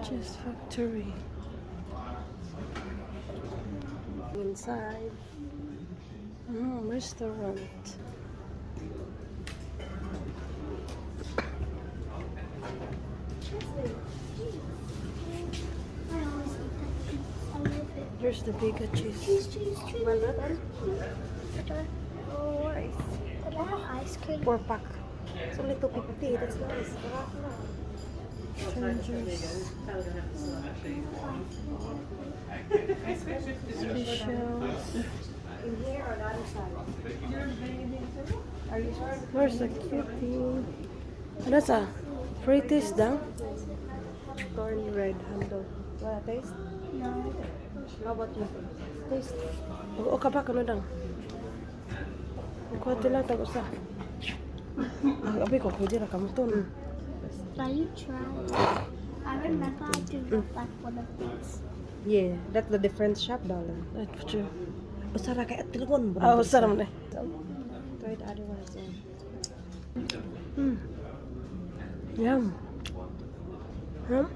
Cheese factory. Inside. Restaurant. Here's the Bega cheese. Cheese. Well, oh, rice. Ice cream. 4 pack. It's only 250. That's nice. Strangers. Specials. In here or the other side? Are you sure? Where's the cutie? Ano sa? Free taste daw? Corn red handle. Wala taste? No. How about you? Taste. O ka ba? Kano daw? Kuwate lang tag-usa. Ang abi ko, pwede na kamuton. Can you try? I remember I do like one of these. Yeah, that's the different shop daw lang. That's true. Usara kay telepon. Ah, usara man eh. Try the other one as well. Yum. Yum.